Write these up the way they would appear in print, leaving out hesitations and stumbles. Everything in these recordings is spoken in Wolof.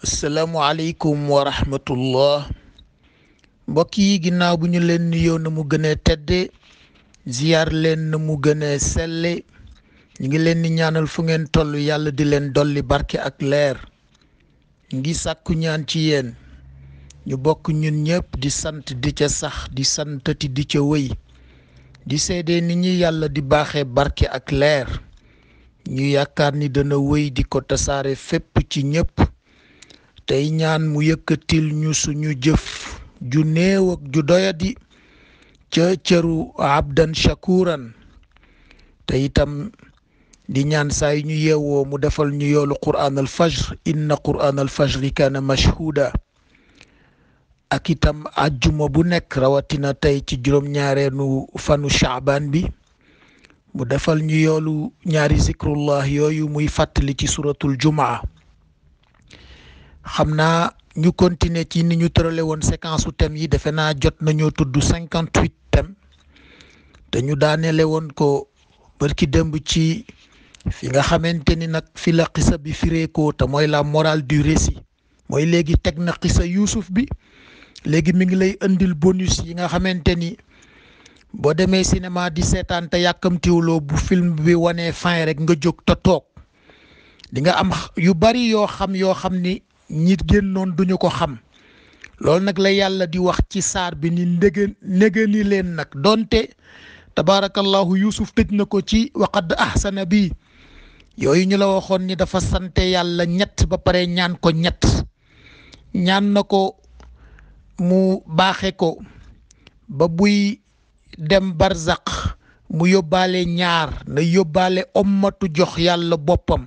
asalaamualeykum wa rahmatullah mbokk yi ginnaaw bu ñu leen nuyoo na mu gën a tedde ziyaar leen na mu gën a selle ñu ngi leen di ñaanal fu ngeen toll yàlla di leen dolli barke ak leer ñu ngi sàkku ñaan ci yéen ñu bokk ñun ñëpp di sant di ca sax di santati di ca wëy di seede ni ñi yàlla di baaxee barke ak leer ñu yaakaar ni dana wëy di ko tasaare fépp ci ñëpp tey ñaan mu yëkkatil ñu suñu jëf ju néew ak ju doyadi ca cëru abdan shakuran te itam di ñaan saa yu ñu yeewoo mu defal ñu yoolu qur'an al fajr inna qur'an al fajri kaana mashhuda ak itam àjjuma bu nekk rawatina tey ci juróom-ñaareenu fanu shaabaan bi mu defal ñu yoolu ñaari zikrullah yooyu muy fàttali ci suratul jumaa xam naa ñu continuer ci ni ñu tërale woon séquence u thèmes yi defe naa jot nañoo tudd 58 thèmes te ñu daaneele woon ko bërki démb ci fi nga xamante ni nag fi la xisa bi fireekoo te mooy la morale du récit mooy léegi teg na xisa Yuusuf bi léegi mi ngi lay indil bonus yi nga xamante ni boo demee cinéma di seetaan te yàkkamtiwuloo bu film bi wanee fin rek nga jóg te toog di nga am yu bari yoo xam ni ñi génnoon duñu ko xam loolu nag la yàlla di wax ci saar bi ni ndégani leen nag donte tabaarakallahu Yuusuf tëj na ko ci waqad ahsana bi yooyu ñu la waxoon ni dafa sante yàlla ñett ba pare ñaan ko ñett ñaan na ko mu baaxe ko ba buy dem barzaq mu yóbbaale ñaar na yóbbaale ommatu jox yàlla boppam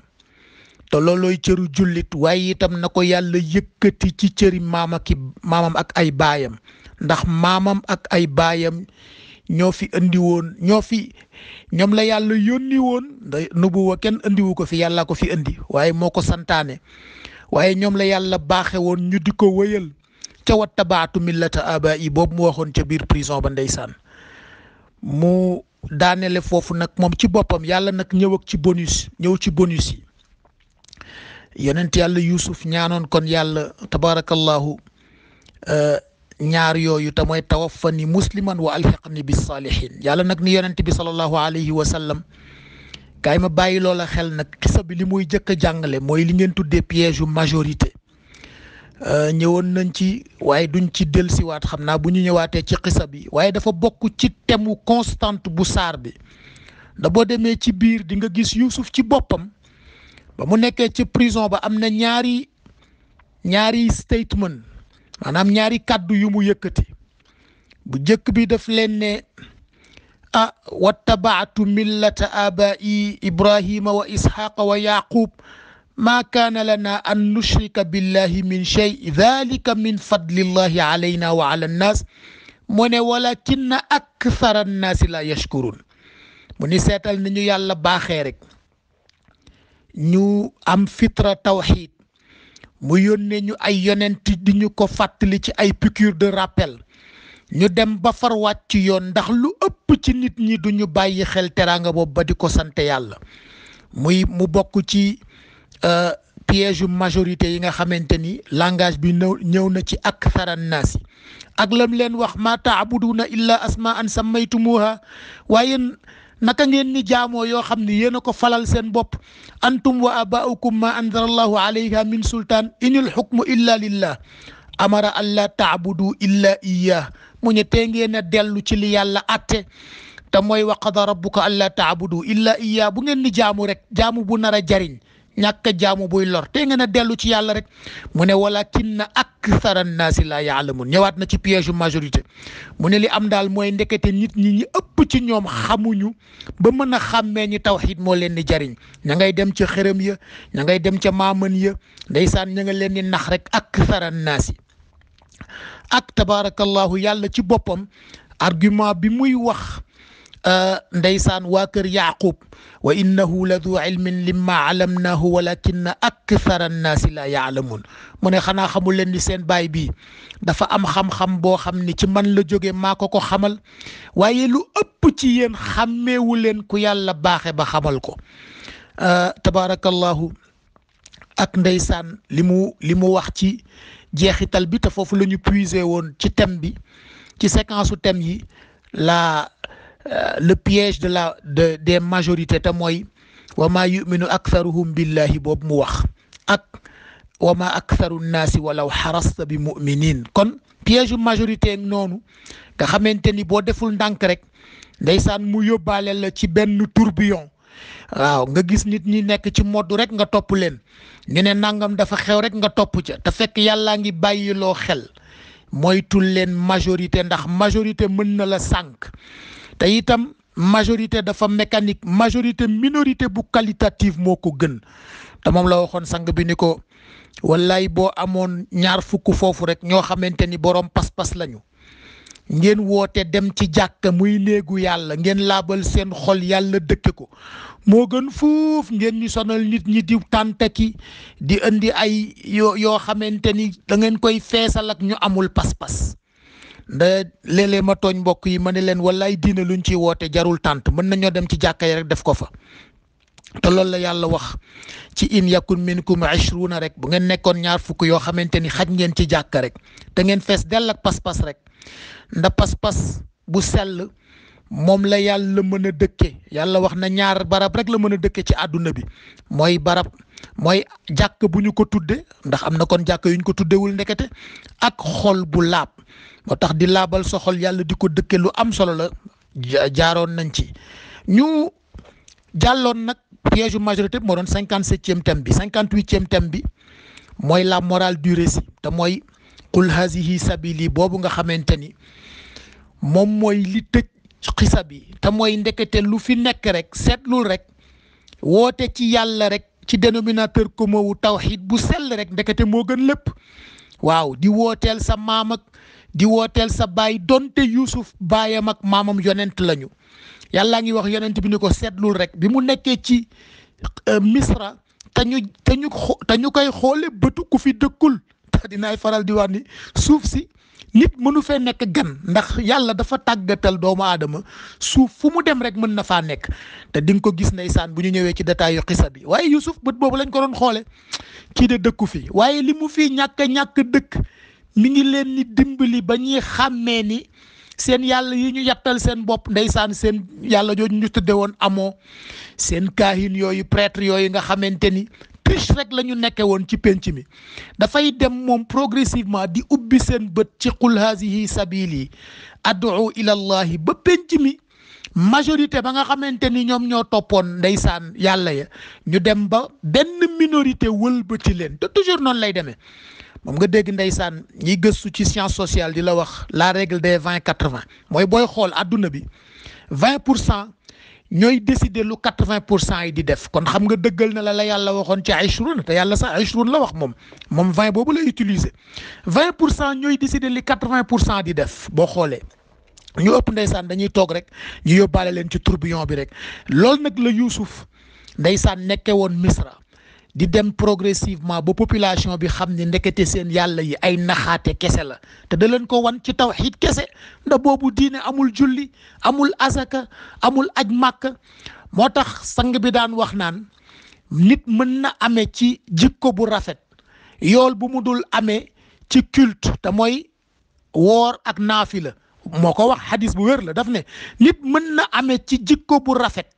te loolooy cëru jullit waaye itam na ko yàlla yëkkati ci cëri maamam ak ay baayam ndax maamam ak ay baayam ñoo fi indi woon ñoom la yàlla yónni woon nubuwa kenn indiwu ko fi yàlla ko fi indi waaye moo ko santaane waaye ñoom la yàlla baaxe woon ñu di ko wëyal ca wattabaatu millata abaa'i boobu mu waxoon ca biir prison ba ndeysaan mu daanele foofu nag moom ci boppam yàlla nag ñëw ci bonus yi yonent yàlla Yuusuf ñaanoon kon yàlla tabaarakallahu ñaar yooyu te mooy tawaffani musliman wa alhiqni bis saalihin yàlla nag ni yonent bi sallallahu alayhi wa sallam kaay ma bàyyi loola xel nag xisa bi li muy jëkk a jàngale mooy li ngeen tuddee piège u majorité ñëwoon nañ ci waaye duñ ci dellusiwaat xam naa bu ñu ñëwaatee ci xisa bi waaye dafa bokk ci thème constante bu saar bi da boo demee ci biir di nga gis Yuusuf ci boppam ba mu nekkee ci prison ba am na ñaari statement maanaam ñaari kàddu yu mu yëkkati bu jëkk bi daf leen ne wattabaatu millata abai ibrahima wa ishaqa wa yaqub ma kaana lana an nushrika billahi min shay dhalika min fadlillahi alayna wa ala annas mu ne walakinna akthara annaasi la yashkurun mu ni seetal ni ñu yàlla baaxee rek ñu am fitra tawxid mu yónnee ñu ay yonent di ñu ko fàttali ci ay piqûre de rappel ñu dem ba far wàcc yoon ndax lu ëpp ci nit ñi du ñu bàyyi xel teraanga boobu ba di ko sant yàlla mu bokk ci piège majorité yi nga xamante ni langage bi ñëw na ci akthara naasi ak lam leen wax ma taabuduna illa asmaan sammaytumuha waaye naka ngeen ni jaamoo yoo xam ne yéen a ko falal seen bopp antum wa abaaukum ma anzala allahu alayha min sultaan inil xukmu illa lillah amara an la taabudu illa iyah mu ne tee ngeen a dellu ci li yàlla atte te mooy wa qada rabbuka an la taabudu illa iyah bu ngeen ni jaamu rek jaamu bu nar a jariñ ñàkk a jaamu buy lor tee ngeen a dellu ci yàlla rek mu ne walakinna akthara annaasi la yaalamun ñëwaat na ci piège majorité mu ne li am daal mooy ndekete nit ñi ëpp ci ñoom xamuñu ba mën a xàmmee ñi tawxiid moo leen di jariñ ña ngay dem ca xërëm ya ña ngay dem ca maaman ya ndeysaan ña nga leen di nax rek akthara annaasi ak tabaarakallahu yàlla ci boppam argument bi muy wax ndeysaan waa kër Yaaqub wa innahu la du ilmin limma alamnaahu walakinna akthara annaasi la yaalamun mu ne xanaa xamul leen ni seen baay bi dafa am xam-xam boo xam ni ci man la jóge maa ko xamal waaye lu ëpp ci yéen xàmmeewu leen ku yàlla baaxe ba xamal ko tabaarakallahu ak ndeysaan li mu wax ci jeexital bi te foofu la ñu puiser woon ci thème bi ci séquence su thème yi le piège des majorités te mooy wa maa yuminu aktharuhum billahi boobu mu wax ak wa ma aktharu nnaasi walaw xarasta bi muminin kon piège majorité noonu nga xamante ni boo deful ndànk rek ndeysaan mu yóbbaale la ci benn tourbillon waaw nga gis nit ñi nekk ci modd rek nga topp leen ñu ne nangam dafa xew rek nga topp ca te fekk yàllaa ngi bàyyiloo xel moytul leen majorité ndax majorité mën na la sànk te itam majorité dafa mécanique majorité minorité bu qualitative moo ko gën te moom la waxoon sang bi ni ko wallaay boo amoon 20 foofu rek ñoo xamante ni boroom pas-pas lañu ngeen woote dem ci jàkka muy néegu yàlla ngeen laabal seen xol yàlla dëkke ko moo gën fuuf ngeen ñu sonal nit ñi di tàntaki di indi ay yoo xamante ni da ngeen koy feesal ak ñu amul pas-pas nda léeg-léeg ma tooñ mbokk yi ma ne leen wallaay diine luñ ciy woote jarul tànt mën nañoo dem ci jàkka yi rek def ko fa te loolu la yàlla wax ci in yakun minkum 20 rek bu ngeen nekkoon 20 yoo xamante ni xaj ngeen ci jàkka rek te ngeen fees dell ak pas-pas rek nda pas-pas bu sell moom la yàlla mën a dëkke yàlla wax na 2 barab rek la mën a dëkke ci àdduna bi mooy jàkk bu ñu ko tudde ndax am na kon jàkk yu ñu ko tuddewul ndekete ak xol bu laab moo tax di laabal sa xol yàlla di ko dëkke lu am solo la jaaroon nañ ci ñu jàlloon nag piège majorité moo doon 57e thème bi 58e thème bi mooy la morale du récit te mooy qul hazihi sabili boobu nga xamante ni moom mooy li tëj xisa bi te mooy ndekete lu fi nekk rek seetlul rek woote ci yàlla rek ci dénominateur commun wu tawxid bu sell rek ndekete moo gën lépp waaw di wooteel sa maam ak di wooteel sa baay donte Yuusuf baayam ak maamam yonent lañu yàllaa ngi wax yonent bi ni ko seetlul rek bi mu nekkee ci Misra te ñu koy xoole bëtu ku fi dëkkul te dinaay faral di wax ni suuf si nit mënu fee nekk gan ndax yàlla dafa tàggatal doomu aadama suuf fu mu dem rek mën na faa nekk te di nga ko gis ndeysaan bu ñu ñëwee ci détail yu xisa bi waaye Yusuf bët boobu lañ ko doon xoole kii de dëkku fi waaye li mu fii ñàkk dëkk mi ngi leen ni dimbali ba ñuy xàmmee ni seen yàlla yi ñu yattal seen bopp ndeysaan seen yàlla jooju ñu tudde woon amoo seen kaahin yooyu prêtre yooyu nga xamante ni triche rek la ñu nekke woon ci penc mi dafay dem moom progressivement di ubbi seen bët ci qul hazihi sabili ad'u ila allahi ba penc mi majorité ba nga xamante ni ñoom ñoo toppoon ndeysaan yàlla ya ñu dem ba benn minorité wëlbati leen te toujours noonu lay demee moom nga dégg ndeysaan ñiy gëstu ci science sociale di la wax la règle des 20-80 mooy booy xool adduna bi 20% ñooy décider lu 80% yi di def kon xam nga dëggal na la yàlla waxoon ci 20 te yàlla sax 20 la wax moom 20 boobu la utiliser 20% ñooy décider li 80% di def boo xoolee ñu ëpp ndeysaan dañuy toog rek ñu yóbbaale leen ci tourbillon bi rek loolu nag la Yuusuf ndeysaan nekke woon Misra di dem progressivement ba population bi xam ne ndekete seen yàlla yi ay naxaate kese la te da leen ko wan ci tawxiid kese ndax boobu diine amul julli amul asaka amul aj màkk moo tax sang bi daan wax naan nit mën na amee ci jikko bu rafet yool bu mu dul amee ci culte te mooy woor ak naafila moo ko wax xadis bu wér la daf ne nit mën na amee ci jikko bu rafet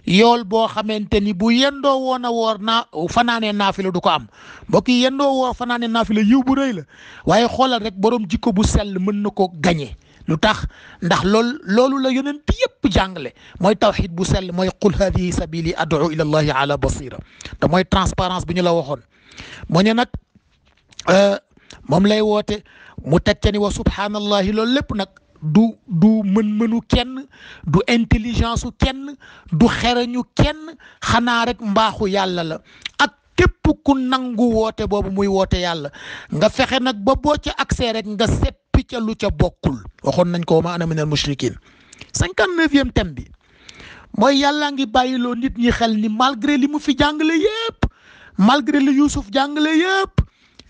yool boo xamante ni bu yendoo woon a woor fanaanee naafila du ko am mbokk yi yendoo woor fanaanee naafila yiw bu rëy la waaye xoolal rek borom jikko bu sell mën na ko gañe lu tax ndax loolu la yonent yépp jàngale mooy tawxid bu sell mooy qul hadihi sabili ad'u ila allahi ala basira te mooy transparence bi ñu la waxoon moo ne nag moom lay woote mu teg ca ni wa subhanallahi loolu lépp nag du mën-mënu kenn du intelligence u kenn du xereñu kenn xanaa rek mbaaxu yàlla la ak képp ku nangu woote boobu muy woote yàlla nga fexe nag ba boo ca accès rek nga seppi ca lu ca bokkul waxoon nañ ko ma ana minal mushrikin 59e thème bi mooy yàlla ngi bàyyiloo nit ñi xel ni malgré li mu fi jàngale yépp malgré li Yuusuf jàngale yépp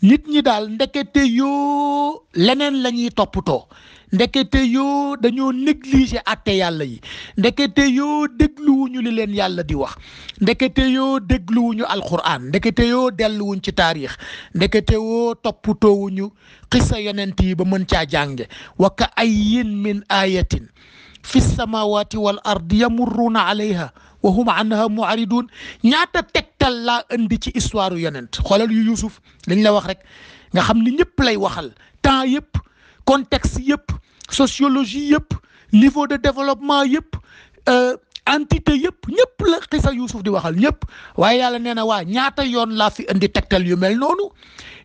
nit ñi daal ndekete yoo leneen la ñuy toppatoo ndekete yoo dañoo négliger àtte yàlla yi ndekete yoo dégluwuñu li leen yàlla di wax ndekete yoo dégluwuñu alquran ndekete yoo delluwuñ ci taarix ndekete yoo toppatoowuñu xisa yonent yi ba mën caa jànge wa ka ayyin min ayatin fi samawati wal ardi yamurruuna alayha wa hum anha mu'ridun ñaata tegtal laa indi ci histoire yonent xoolal yu Yusuf liñ la wax rek nga xam ni ñëpp lay waxal temps yëpp contexte yëpp sociologie yëpp niveau de développement yëpp entité yëpp ñëpp la xisa Yusuf di waxal ñëpp waaye yàlla nee na waa ñaata yoon laa fi indi tegtal yu mel noonu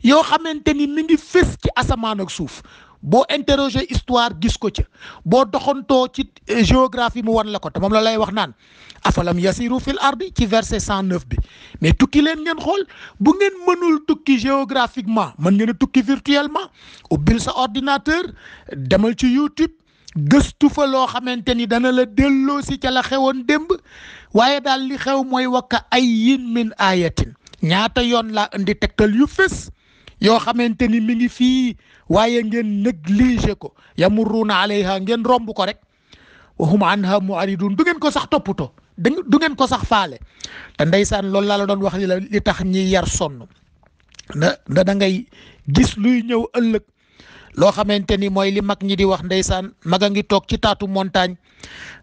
yoo xamante ni mi ngi fës ci asamaan ak suuf boo interroger histoire gis ko ca boo doxantoo ci géographie mu wan la ko te moom la lay wax naan afalam yasiru fil ardi ci verset 109 bi mais tukki leen ngeen xool bu ngeen mënul tukki géographiquement mën ngeen a tukki virtuellement ubbil sa ordinateur demal ci YouTube gëstu fa loo xamante ni dana la delloo si ca la xewoon démb waaye daal li xew mooy wakka ayyin min ayatin ñaata yoon laa indi tegtal yu fës yoo xamante ni mi ngi fii waaye ngeen négligé ko yamurruuna alayha ngeen romb ko rek wa hum anha mu'ridun du ngeen ko sax toppatoo du ngeen ko sax faale te ndeysaan loolu laa la doon wax li tax ñi yar sonn da ngay gis luy ñëw ëllëg loo xamante ni mooy li mag ñi di wax ndeysaan mag a ngi toog ci taatu montagne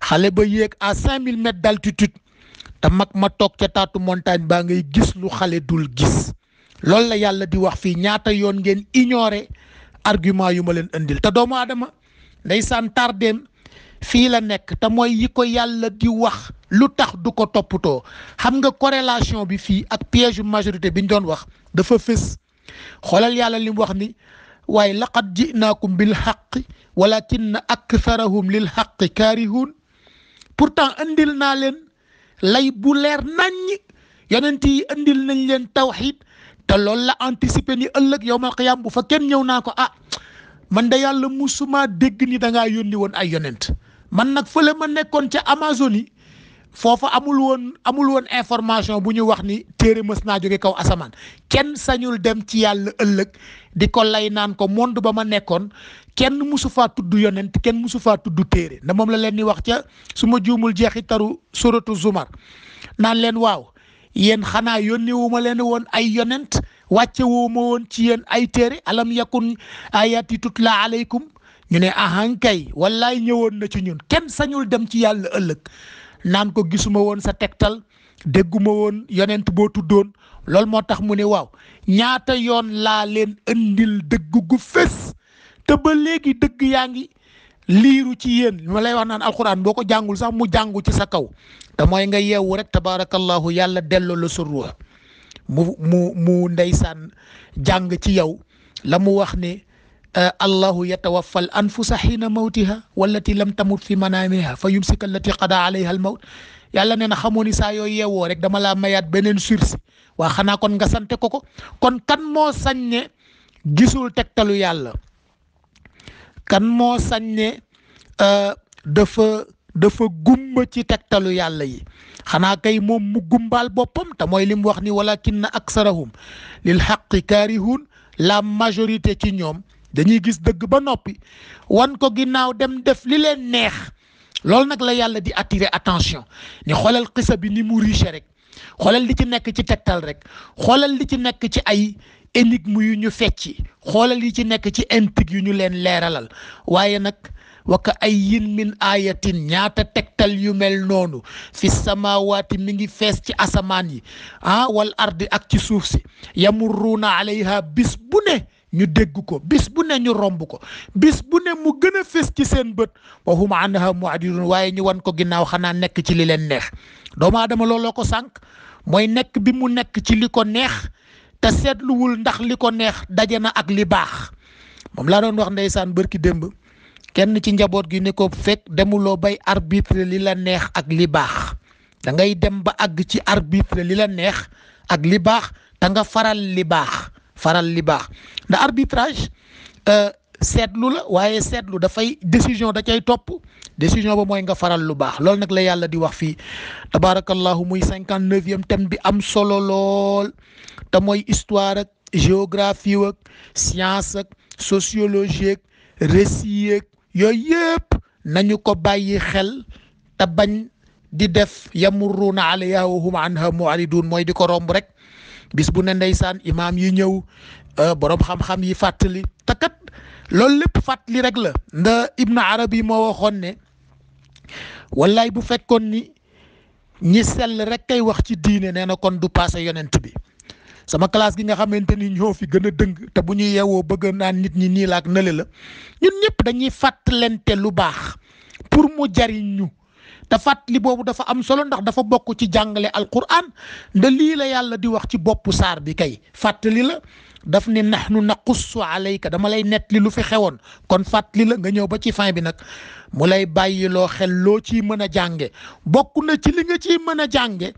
xale ba yéeg à 5000 mètres d'altitude te mag ma toog ca taatu montagne baa ngay gis lu xale dul gis loolu la yàlla di wax fii ñaata yoon ngeen ignorer argument yu ma leen indil te doomu aadama ndeysaan tardeem fii la nekk te mooy yi ko yàlla di wax lu tax du ko toppatoo xam nga corrélation bi fii ak piège majorité bi ñu doon wax dafa fës xoolal yàlla li mu wax ni waaye laqad ji'naakum bil haqqi walakinna aktharahum lil haqqi kaarihun pourtant indil naa leen lay bu leer naññ yonent yi indil nañ leen tawxiid te loolu la anticiper ni ëllëg yawmal qiyaam bu fa kenn ñëw naa ko man de yàlla musuma dégg ni da ngaa yónni woon ay yonent man nag fële ma nekkoon ca Amazonie foofa amul woon information bu ñu wax ni téere mës naa jóge kaw asamaan kenn sañul dem ci yàlla ëllëg di ko lay naan ko monde ba ma nekkoon kenn musu faa tudd yonent kenn musu faa tudd téere nda moom la leen di wax ca su ma juumul jeexi taru suratu Zumar naan leen waaw yéen xanaa yónni wu ma leen woon ay yonent wàcce woo ma woon ci yéen ay téere alam yakun ayati tutla alaykum ñu ne ahankay wallaay ñëwoon na ci ñun kenn sañul dem ci yàlla ëllëg naan ko gisuma woon sa tegtal dégguma woon yonent boo tuddoon loolu moo tax mu ne waaw ñaata yoon laa leen indil dëgg gu fës te ba léegi dëgg yaa ngi liiru ci yéen ma lay wax naan alxuraan boo ko jàngul sax mu jàngu ci sa kaw te mooy nga yeewu rek tabaarakallahu yàlla delloo la sa ruux mu ndeysaan jàng ci yow la mu wax ne allahu yatawaffa al anfusa xiina mawtiha wallati lam tamut fi manaamiha fa yumsika allati qada alayha al mawt yàlla nee na xamoo ni saa yoo yeewoo rek dama laa mayaat beneen sursi waa xanaa kon nga sante ko kon kan moo sañ ne gisul tegtalu yàlla kan moo sañ ne dafa gumba ci tegtalu yàlla yi xanaa kay moom mu gumbaal boppam te mooy li mu wax ni walakinna aksarahum lil haqqi kaarihun la majorité ci ñoom dañuy gis dëgg ba noppi wan ko ginnaaw dem def li leen neex loolu nag la yàlla di attirer attention ni xoolal xisa bi ni mu riche rek xoolal li ci nekk ci tegtal rek xoolal li ci nekk ci ay énigme yu ñu fecci xoolal li ci nekk ci intrigue yu ñu leen leeralal waaye nag waka ayyin min ayatin ñaata tegtal yu mel noonu fi samawaati mi ngi fees ci asamaan yi wal ardi ak ci suuf si yamurruuna alayha bis bu ne ñu dégg ko bis bu ne ñu romb ko bis bu ne mu gën a fees ci seen bët wa hum anha mu'ridun waaye ñu wan ko ginnaaw xanaa nekk ci li leen neex doomu aadama looloo ko sànq mooy nekk bi mu nekk ci li ko neex te seetluwul ndax li ko neex daje na ak li baax moom laa doon wax ndeysaan bërki démb kenn ci njaboot gi ni ko fekk demuloo bay arbitre li la neex ak li baax da ngay dem ba àgg ci arbitre li la neex ak li baax te nga faral li baax ndax arbitrage seetlu la waaye seetlu dafay décision da cay topp décision ba mooy nga faral lu baax loolu nag la yàlla di wax fii tabarakallahu muy 59e thème bi am solo lool te mooy histoire ak géographie ak science ak sociologie ak récit ak yooyu yëpp nañu ko bàyyi xel te bañ di def yamurruuna alayha wa hum anha mu'ridun mooy di ko romb rek bis bu ne ndeysaan imaam yi ñëw borom xam-xam yi fàttali te kat loolu lépp fàttali rek la nda Ibn Arabi moo waxoon ne wallaay bu fekkoon ni ñi sell rek kay wax ci diine nee na kon du passé yonent bi sama classe gi nga xamante ni ñoo fi gën a dëng te bu ñuy yeewoo bëgg naan nit ñi nii la ak nële la ñun ñëpp dañuy fàttalente lu baax pour mu jariñ ñu te fàttali boobu dafa am solo ndax dafa bokk ci jàngale alquran nda lii la yàlla di wax ci boppu saar bi kay fàttali la daf ne nahnu naqussu alayka dama lay nettali lu fi xewoon kon fàttali la nga ñëw ba ci fin bi nag mu lay bàyyiloo xel loo ciy mën a jànge bokk na ci li nga ciy mën a jànge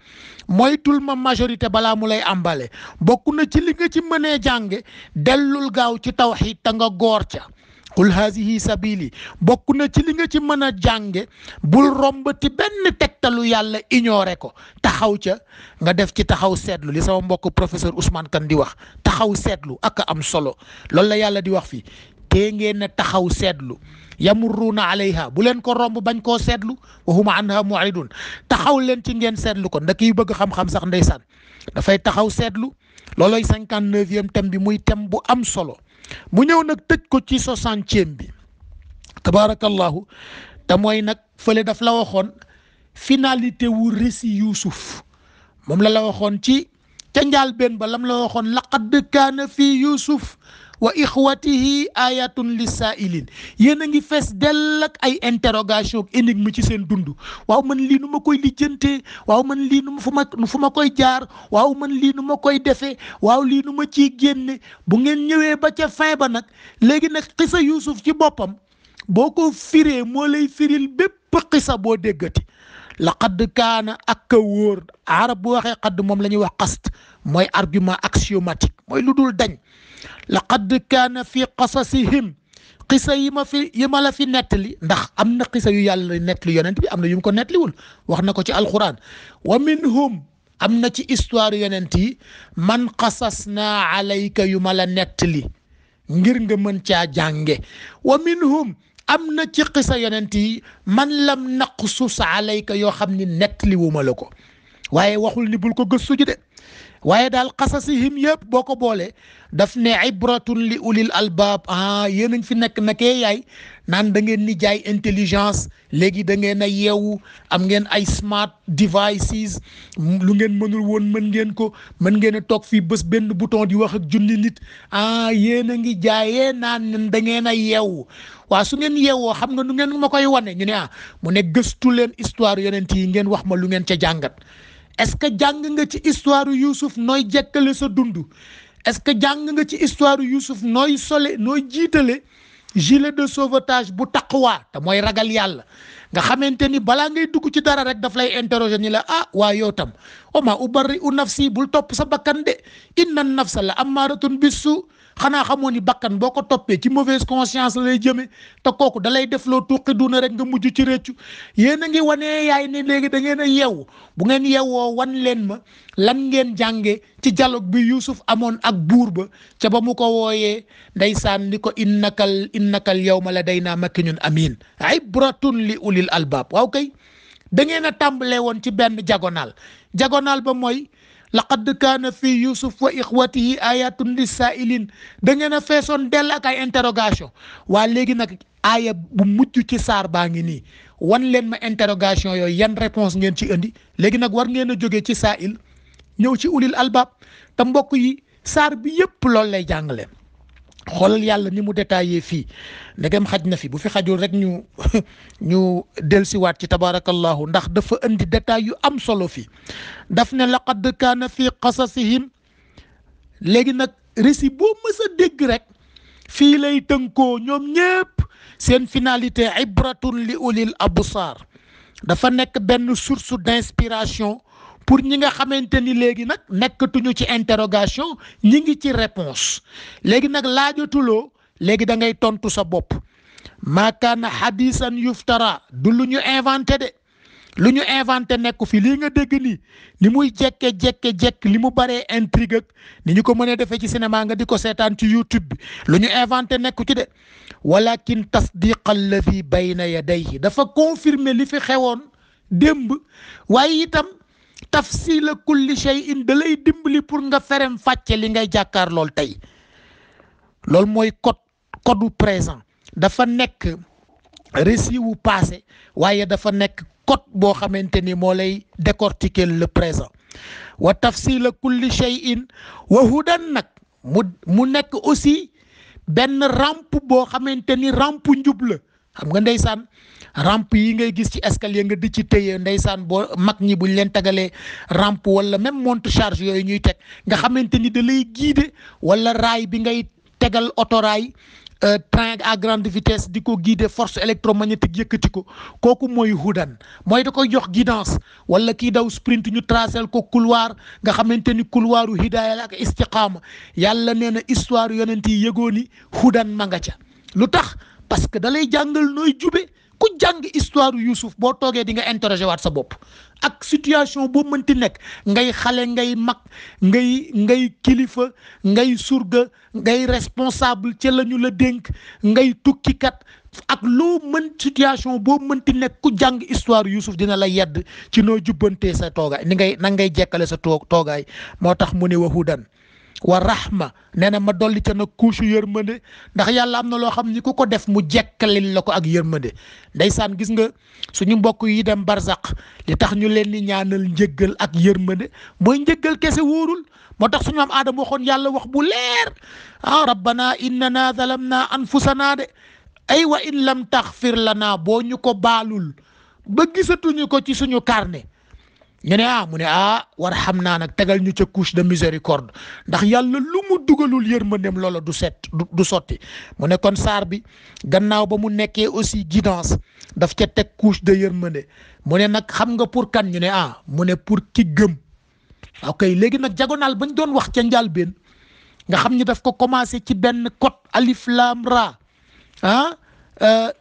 moytul ma majorité balaa mu lay ambale bokk na ci li nga ci mënee jànge dellul gaaw ci tawxiid te nga góor ca qul hazihi sabili bokk na ci li nga ci mën a jànge bul rombati benn tegtalu yàlla ignoré ko taxaw ca nga def ci taxaw seetlu li sama mbokk professeur Ousmane Kane di wax taxaw seetlu ak am solo loolu la yàlla di wax fii te ngeen a taxaw seetlu yamurruuna alayha bu leen ko romb bañ koo seetlu wa hum anha mu'ridun taxaw leen ci ngeen seetlu ko ndax kiy bëgg xam-xam sax ndeysaan dafay taxaw seetlu looloy 59e thème bi muy thème bu am solo mu ñëw nag tëj ko ci 60e bi tabarakallahu te mooy nag fële daf la waxoon finalité wu récit Yuusuf moom la waxoon ci ca njàlbéen ba lam la waxoon laqad kaana fii Yuusuf wa ixwatihi ayatun lissaa'ilin yéen a ngi fees dell ak ay interrogation ak énigme ci seen dund waaw man lii nu ma koy lijjantee waaw man lii nu fu ma koy jaar waaw man lii nu ma koy defee waaw lii nu ma ciy génne bu ngeen ñëwee ba ca fin ba nag léegi nag xisa Yuusuf ci boppam boo ko firee moo lay firil bépp xisa boo déggati laqad kaana ak wóor arab bu waxee xadd moom la ñuy wax xast mooy argument axiomatique mooy lu dul dañ laqad kaana fi qasasihim xisa yi ma la fi nettali ndax am na xisa yu yàlla nettali yonent bi am na yu mu ko nettaliwul wax na ko ci alquran wa minhum am na ci histoire yonent yi man qasasnaa alayka yu ma la nettali ngir nga mën caa jànge wa minhum am na ci xisa yonent yi man lam naqsus alayka yoo xam ni nettali wu ma la ko waaye waxul ni bul ko gëstu ji de waaye daal xasasihim yëpp boo ko boolee daf ne ibratun li ulil albaab yéen a ngi fi nekk nakee yaay naan da ngeen ni jaay intelligence léegi da ngeen a yeewu am ngeen ay smart devices lu ngeen mënul woon mën ngeen a toog fii bés benn bouton di wax ak junni nit yéen a ngi jaayee naan da ngeen a yeewu waaw su ngeen yeewoo xam nga nu ngeen ma koy wane ñu ne mu ne gëstu leen histoire yonent yi ngeen wax ma lu ngeen ca jàngat est-ce que jàng nga ci histoire Youssouf nooy jekkale sa dund est-ce que jàng nga ci histoire Youssouf nooy jiitale gilet de sauvetage bu taqwa te mooy ragal yàlla nga xamante ni balaa ngay dugg ci dara rek daf lay interroger ni la waa yow tam oma ubarri'u nafsi bul topp sa bakkan de inna nafsa la ammaratun bisu xanaa xamoo ni bakkan boo ko toppee ci mauvaise conscience lay jëme te kooku da lay def loo tuqi duna rek nga mujj ci réccu yéen a ngi wanee yaay ni léegi da ngeen a yeewu bu ngeen yeewoo wan leen ma lan ngeen jànge ci dialogue bi Youssouf amoon ak buur ba ca ba mu ko wooyee ndeysaan ni ko innakal yawma ladaynaa makinun amin ibratun li ulil albaab waaw kay da ngeen a tàmbalee woon ci benn diagonal ba mooy laqad kaana fi Youssouf wa ixwatihi ayatun lissaa'ilin da ngeen a feesoon dell ak ay interrogation waa léegi nag aaya bu mujj ci saar baa ngi nii wan leen ma interrogation yooyu yan réponse ngeen ci indi léegi nag war ngeen a jógee ci saa'il ñëw ci ulil albaab te mbokk yi saar bi yépp loolu lay jàngale xoolal yàlla ni mu détaillé fii ndegem xaj na fi bu fi xajul rek ñu dellusiwaat ci tabarakallahu ndax dafa indi détail yu am solo fii daf ne laqad kaana fi qasasihim léegi nag récit boo mës a dégg rek fii lay tënkoo ñoom ñépp seen finalité ibratun li ulil absar dafa nekk benn source d'inspiration pour ñi nga xamante ni léegi nag nekkatuñu ci interrogation ñi ngi ci réponse léegi nag laajatuloo léegi da ngay tontu sa bopp maa kaana hadisan yuftara du lu ñu inventé de lu ñu inventé nekku fi lii nga dégg nii ni muy jekk li mu baree intrigue ak ni ñu ko mënee defee ci cinéma nga di ko seetaan ci YouTube bi lu ñu inventé nekku ci de walakin tasdiqa alladi bayna yadayhi dafa confirmer li fi xewoon démb waaye itam tafsila kulli shay'in da lay dimbali pour nga ferem fàcce li ngay jàkkaar lool tey loolu mooy code présent dafa nekk récit wu passé waaye dafa nekk code boo xamante ni moo lay décortiquer le présent wa tafsila kulli shay'in wa hudan nag mu nekk aussi benn rampe boo xamante ni rampe njub la xam nga ndeysaan rampe yi ngay gis ci escalier nga di ci téye ndeysaan boo mag ñi buñ leen tagalee rampe wala même monte charge yooyu ñuy teg nga xamante ni da lay guider wala raay bi ngay tegal autorail train à grande vitesse di ko guider force électromagnétique yëkkati ko kooku mooy hudan mooy da koy jox guidance wala kii daw sprint ñu tracel ko couloir nga xamante ni couloiru hidaaya la ak istiqaama yàlla nee na histoire yonent yi yëgoo ni hudan ma nga ca lu tax parce que da lay jàngal nooy jube ku jàng histoire Youssouf boo toogee di nga interroger waat sa bopp ak situation boo mënti nekk ngay xale ngay mag ngay kilifa ngay surga ngay responsable ci la ñu la dénk ngay tukkikat ak loo mën situation boo mënti nekk ku jàng histoire Youssouf dina la yedd ci noo jubbantee sa toogaay nan ngay jekkale sa toogaay moo tax mu ne wa hudan wa rahma nee na ma dolli ca nag couche yërmande ndax yàlla am na loo xam ni ku ko def mu jekkalil la ko ak yërmande ndeysaan gis nga suñu mbokk yi dem barzaq li tax ñu leen di ñaanal njëggal ak yërmande mooy njëggal kese wóorul moo tax suñu am aadama waxoon yàlla wax bu leer rabbana innana zalamna anfusana de ay wa in lam taxfir lana boo ñu ko baalul ba gisatuñu ko ci suñu carnet ñu ne mu ne war xam naa nag tegal ñu ca couche de miséricorde ndax yàlla lu mu dugalul yërmandeem loola du sotti mu ne kon saar bi gannaaw ba mu nekkee aussi guidance daf ca teg couche de yërmande mu ne nag xam nga pour kan ñu ne mu ne pour ki gëm ok léegi nag diagonale bañ doon wax ca njàlbeen nga xam ni daf ko commencé ci benn code alif lam ra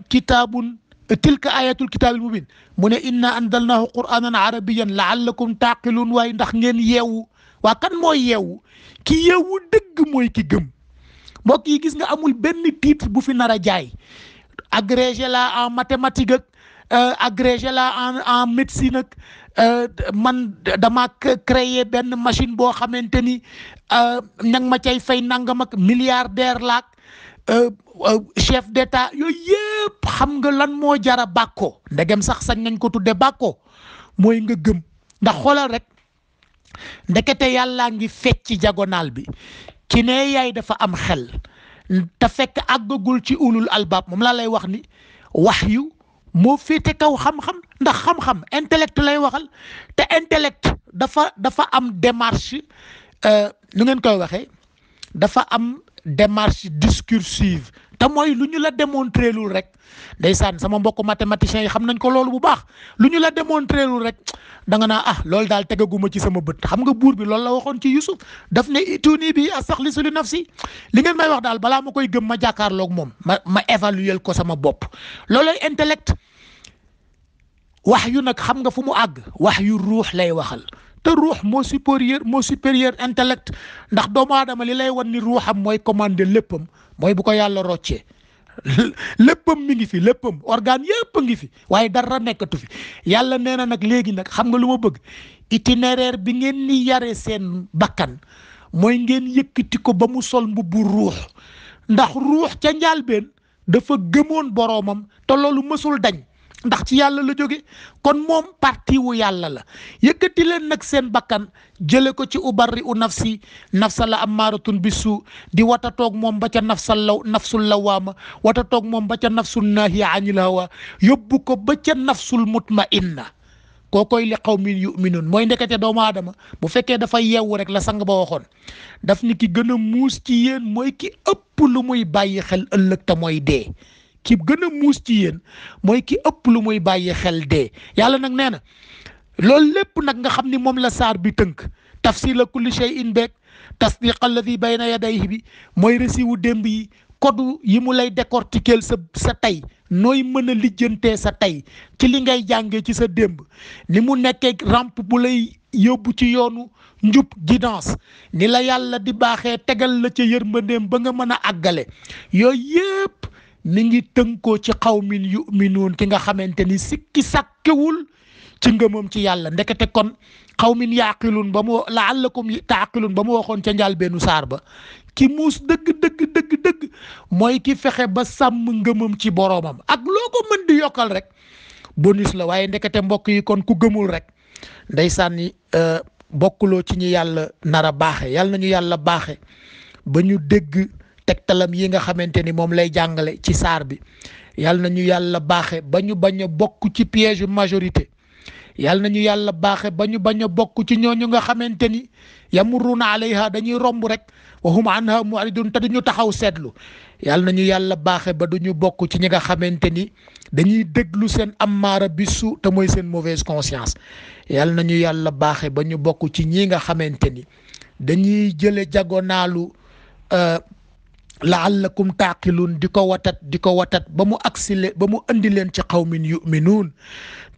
kitaabun tilka ayatul kitaabil mubin mu ne inna anzalnahu qur'anan arabiyan la'allakum taqilun waaye ndax ngeen yeewu waa kan mooy yeewu ki yeewu dëgg mooy ki gëm mbokk yi gis nga amul benn titre bu fi nar a jaay agrégé la en mathématique ak agrégé la en médecine ak man dama créer benn machine boo xamante ni ña ma cay fay nangam ak milliardaire laak chef d'état yooyu yëpp xam nga lan moo jara bàkkoo ndegem sax sañ nañ ko tudde bàkkoo mooy nga gëm ndax xoolal rek ndekete yàllaa ngi fecc diagonale bi ki ne yaay dafa am xel te fekk àggagul ci ulul albaab moom laa lay wax ni wahyu moo féete kaw xam-xam ndax xam-xam intellect lay waxal te intellect dafa am démarche nu ngeen koy waxee dafa am démarche discursive te mooy lu ñu la démontré lul rek ndeysaan sama mbokk mathématiciens yi xam nañ ko loolu bu baax lu ñu la démontré lul rek da nga naa loolu daal tegaguma ci sama bët xam nga buur bi loolu la waxoon ci Yusuf daf ne ituni bi astaxlisu li nafsi li ngeen may wax daal balaa ma koy gëm ma jàkkaarloog moom ma évaluer ko sama bopp looloy intellect wax yu nag xam nga fu mu àgg wax yu ruux lay waxal te ruux moo supérieur intellect ndax doomu aadama li lay wan ni ruuxam mooy commander léppam mooy bu ko yàlla roccee léppam mi ngi fi léppam organe yëpp a ngi fi waaye dara nekkatu fi yàlla nee na nag léegi nag xam nga lu ma bëgg itinéraire bi ngeen ni yare seen bakkan mooy ngeen yëkkati ko ba mu sol mbubbu ruux ndax ruux ca njàlbeen dafa gëmoon boroomam te loolu mësul dañ ndax ci yàlla la jóge kon moom parti wu yàlla la yëkkati leen nag seen bakkan jële ko ci ubarri u nafsi nafsa la amaaratun bisu di wata toog moom ba ca nafsul lawaama wata toog moom ba ca nafsul naahiya anil hawa yóbbu ko ba ca nafsul mutmainna kookoy li qawmin yu'minun mooy ndekete doomu aadama bu fekkee dafa yeewu rek la sang ba waxoon daf ni ki gën a muus ci yéen mooy ki ëpp lu muy bàyyi xel ëllëg te mooy dee ki gën a muus ci yéen mooy ki ëpp lu muy bàyyi xel dee yàlla nag nee na loolu lépp nag nga xam ni moom la saar bi tënk tafsir la kulli shay'in beeg tasdiq alladi bayna yadayhi bi mooy récit wu démb yi kodu yi mu lay décortiquer sa tey nooy mën a lijjantee sa tey ci li ngay jàngee ci sa démb ni mu nekkee rampe bu lay yóbbu ci yoonu njub guidance ni la yàlla di baaxee tegal la ca yërmandeem ba nga mën a àggale yooyu yépp mi ngi tënkoo ci xawmin yuminuun ki nga xamante ni sikki sàkkewul ci ngëmam ci yàlla ndekete kon xawmin yaaqilun ba mu laallakum taaqilun ba mu waxoon ca njàlbeenu saar ba ki muus dëgg mooy ki fexe ba sàmm ngëmam ci boroomam ak loo ko mën di yokkal rek bonus la waaye ndekete mbokk yi kon ku gëmul rek ndeysaan ni bokkuloo ci ñi yàlla nara baaxe yàlla nañu yàlla baaxe ba ñu dégg tegtalam yi nga xamante ni moom lay jàngale ci saar bi yàlla nañu yàlla baaxe ba ñu bañ a bokk ci piège majorité yàlla nañu yàlla baaxe ba ñu bañ a bokk ci ñooñu nga xamante ni yamurruuna alayha dañuy romb rek wa hum anha mu'ridun te duñu taxaw seetlu yàlla nañu yàlla baaxe ba duñu bokk ci ñi nga xamante ni dañuy déglu seen ammaara bisu te mooy seen mauvaise conscience yàlla nañu yàlla baaxe ba ñu bokk ci ñi nga xamante ni dañuy jële jagonaalu laallakum taaqiluun di ko watat ba mu agsile ba mu andi leen ci qawmin yuminuun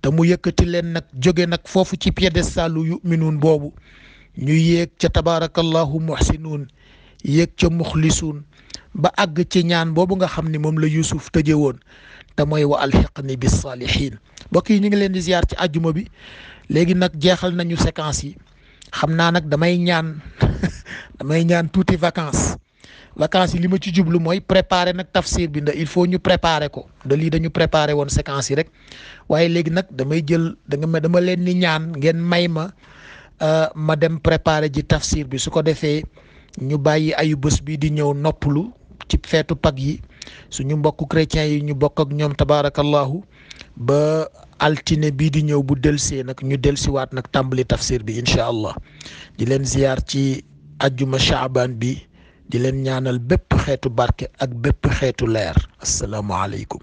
te mu yëkkati leen nag jóge nag foofu ci piédestalu yuminuun boobu ñu yéeg ca tabaarakallahu muhsinuun yéeg ca muxlisuun ba àgg ci ñaan boobu nga xam ni moom la Yuusuf tëje woon te mooy wa alxiqni bis saalihiin mbokk yi ñu ngi leen di ziar ci àjjuma bi léegi nag jeexal nañu séquence yi xam naa nag damay ñaan tuuti vacances yi li ma ci jublu mooy préparer nag tafsir bi ndax il faut ñu préparer ko da lii dañu préparer woon séquence yi rek waaye léegi nag damay jël dama leen ni ñaan ngeen may ma ma dem préparer ji tafsir bi su ko defee ñu bàyyi ayu bés bi di ñëw noppalu ci feetu pag yi suñu mbokku chrétiens yi ñu bokk ak ñoom tabaarakallahu ba altine bii di ñëw bu delsee nag ñu delsiwaat nag tàmbali tafsir bi incha allah di leen ziyaar ci ajjuma Shaaban bi di leen ñaanal bépp xeetu barke ak bépp xeetu leer assalaamu aleykum